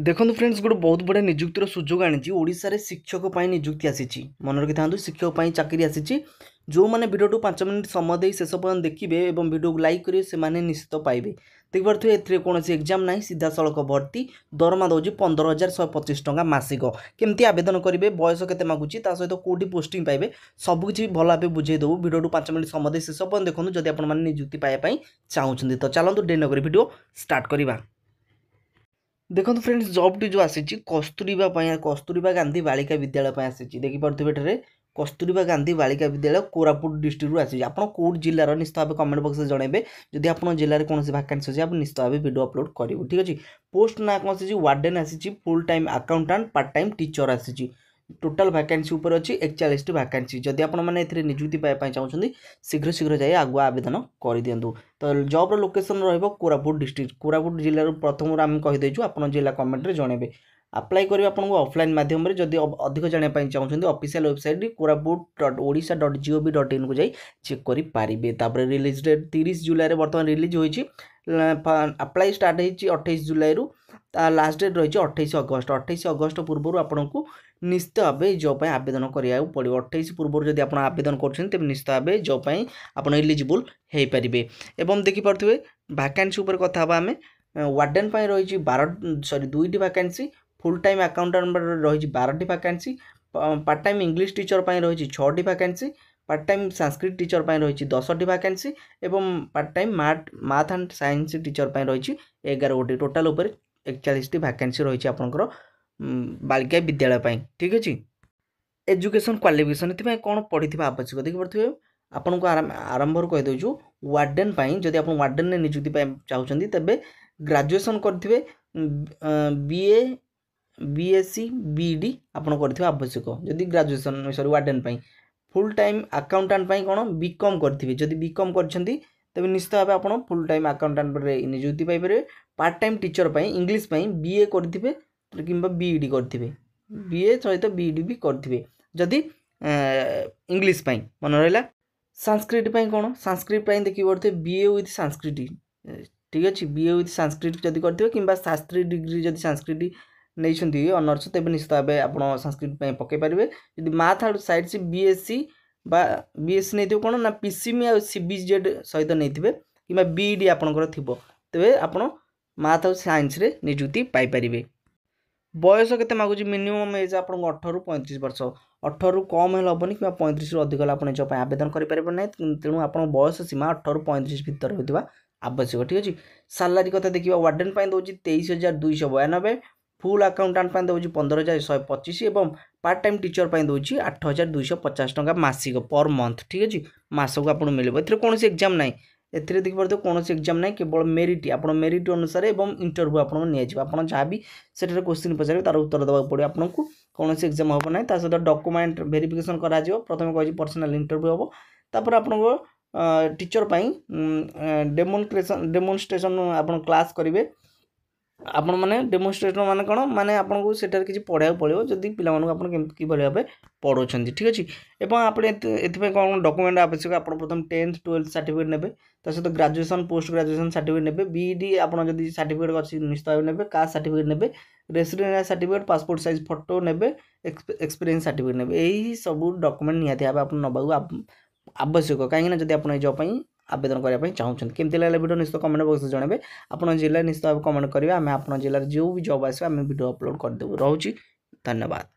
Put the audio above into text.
देखो फ्रेंड्स गोटे बहुत बड़े निजुक्तिर सुजोग आनी ओडिशा शिक्षक निजुक्ति आसी मन रखी था शिक्षक चाकरी आसी जो मैंने भिडियो 5 मिनट समय दे शेष पर्यटन देखिए और भिडियो लाइक करेंगे से निश्चित पाइबे। देखिए ए कौन एग्जाम ना सीधा सड़क भर्ती दरमा दौर 15,125 टंका मासिक केमती आवेदन करेंगे बयस के मागुची सहित कौटी पोस्टिंग पाइबे सबकि भल भाव बुझे देव भिडियो 5 मिनट समय दे शेष पर्यटन देखो जब आप निजुक्ति पाइबा चाहते तो चलते डे नगर भिडियो स्टार्ट करवा। देखो फ्रेंड्स जॉब टी जो आसी कस्तूरबा गांधी बालिका विद्यालय आसी देखिपे कस्तूरबा गांधी बालिका विद्यालय कोरापुट डिस्ट्रिक्ट आसी आप कौट जिलार निश्चित भाव कमेंट बक्स जनइबे जदि आप जिले कौन भैकेंसी अच्छी आप निश्चित भाव वीडियो अपलोड करेंगे ठीक अच्छे। पोस्ट ना कौन आसी वार्डेन आसी full time accountant part time teacher आसी टोटाल भैकेंसी उपर अच्छी 41 भैकेंसी जदि आपने निजुक्ति पाइबा चाहते शीघ्र शीघ्र जाए आगुआ आवेदन कर दिंतु। तो job location Koraput district Koraput जिलार प्रथम आम कहीदेचु आप जिला कमेंट में जनइबे। अप्लाई करेंगे आपको ऑफलाइन माध्यम जदि अधिक जानापी चाहते ऑफिशियल वेबसाइट koraput.odisha.gov.in को जाई चेक करेंगे। तापर रिलीज डेट 30 जुलाई बर्तमान रिलीज होती अप्लाई स्टार्ट होती 28 जुलाई रु लास्ट डेट रही 28 अगस्त 28 अगस्त पूर्व आपको निश्चित भाव जॉब आवेदन करा पड़ो 28 पूर्व जब आप आवेदन कर निश्चित भाव जॉब आप एलिजिबल हो पारे। एवं देखिपे भैकेंसी कथा आम वार्डेन रही 2टी भैकेंसी फुल टाइम अकाउंटेंट रही 12टी vacancy part time English teacher रही 6टी vacancy part time Sanskrit teacher रही 10टी भैकेंसी एवं part time math and science teacher रही 11 गोटी टोटाल उपर 41टी भैकेंसी रही आपंकर बालिका विद्यालय ठीक अच्छे। एजुकेशन क्वालिफिकेशन ये कौन पढ़ी आवश्यक देखिए आपको आरंभ कहीदेचु वार्डेन जदि आप वार्डेन ने निजुक्ति चाहते तेज ग्रेजुएशन करेंगे बीए बीएससी बीडी आपड़ कर आवश्यक जदि graduation sorry warden full time accountant कौन बीकॉम करेंगे जदि बीकॉम कर तेज निश्चित भाव आप फुल टाइम अकाउंटेंट निजुक्ति पाइपर। Part time teacher English BA करेंगे कि बीईडी करेंगे बीए सहित बीईडी भी करेंगे जदि इंग्लिश मन रहा। संस्कृत कौन संस्कृत देखिए पढ़ते बीए विथ संस्कृत ठीक अच्छे बीए विथ संस्कृत जदि करेंगे कि शास्त्री डिग्री जदि संस्कृत नहीं ऑनर्स तेज निश्चित भाव आप संस्कृत पकई पारे। जब मैथ आउट साइड से बीएससी बीएससी नहीं कौन ना पीसीएम आ सीबीजेड सहित नहीं कि बीईडी आपंकर थी तेज आप मैथ और साइंस रे निजुक्ति पाइपर। बयस के मागुच मिनिमम एज आप 18 ରୁ 35 वर्ष 18 ରୁ कम हेल्ले हेनी कि 35 ରୁ अधिक आप जॉब आवेदन करेंगे ना तेणु आप बयस सीमा 18 ରୁ 35 भितर होता आवश्यक ठीक अच्छे। सालारी कथा देखिए वार्डेन दौर 23,292 फुल अकाउंटेंट दौर 15,125 और पार्ट टाइम टीचर दौर 8,250 टंका मासिक पर मंथ ठीक अच्छे मासक आपको मिले। ए कौन एग्जाम ना एथिरे देखिए पड़ते कौन एग्जाम ना केवल मेरिट आप मेरिट अनुसार एवं इंटरव्यू आपको निया आप जहाँ भी से क्वेश्चन पचारे तार उत्तर देवा पड़े आपको कौन एग्जाम हम ना सहित डॉक्यूमेंट वेरिफिकेशन करा प्रथम कही पर्सनल इंटरव्यू हम तापर आपको टीचर डेमोन्स्ट्रेशन आप क्लास करेंगे आपण मैंने डेमोन्स्ट्रेशन माने कौन माने आपको सेटार किसी पढ़ाया पड़ो जदि पिला कि भाव पढ़ाऊँ ठीक अच्छे। एवं आप कौन डॉक्यूमेंट आवश्यक आप प्रथम 10th 12th सर्टिफिकेट ने सहित ग्रेजुएशन पोस्ट ग्रेजुएशन सर्टिफिकेट ने बीईडी आप सर्टिफिकेट अच्छी निश्चित भाव ने कास्ट सर्टिफिकेट ने residential certificate passport size photo ने एक्सपीरियंस सर्टिफिकेट ने यही सब डॉक्यूमेंट निहाती भाव आप नवा आवश्यक कहीं जब आप जॉब आवेदन करने चाहते केमती लगे वीडियो निश्चित कमेंट बॉक्स में जनइबे आप जिले निश्चित भाव कमेंट करेंगे आम आप जिले जो भी जॉब आस वीडियो अपलोड करदेव। रोची धन्यवाद।